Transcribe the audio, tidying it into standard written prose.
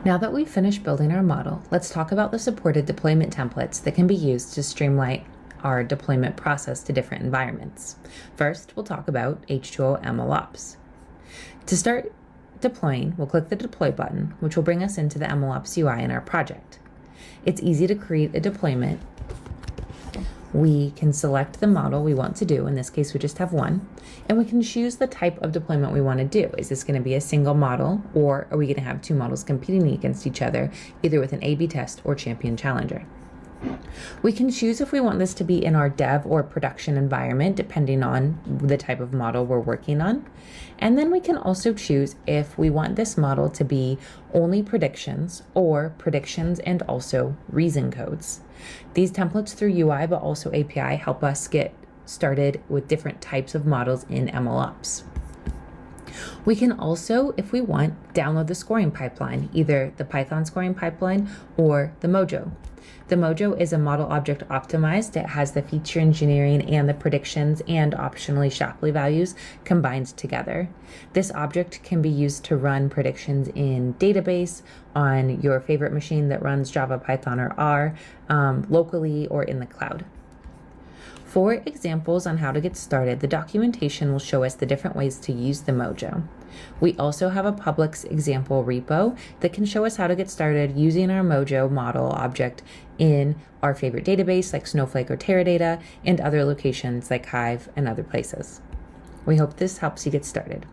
Now that we've finished building our model, let's talk about the supported deployment templates that can be used to streamline our deployment process to different environments. First, we'll talk about H2O MLOps. To start deploying, we'll click the Deploy button, which will bring us into the MLOps UI in our project. It's easy to create a deployment. We can select the model we want to do. In this case, we just have one. And we can choose the type of deployment we want to do. Is this going to be a single model, or are we going to have two models competing against each other, either with an A/B test or champion challenger? We can choose if we want this to be in our dev or production environment, depending on the type of model we're working on. And then we can also choose if we want this model to be only predictions or predictions and also reason codes. These templates through UI but also API help us get started with different types of models in MLOps. We can also, if we want, download the scoring pipeline, either the Python scoring pipeline or the Mojo. The Mojo is a model object optimized. It has the feature engineering and the predictions and optionally Shapley values combined together. This object can be used to run predictions in database, on your favorite machine that runs Java, Python, or R, locally or in the cloud. For examples on how to get started, the documentation will show us the different ways to use the Mojo. We also have a public example repo that can show us how to get started using our Mojo model object in our favorite database like Snowflake or Teradata and other locations like Hive and other places. We hope this helps you get started.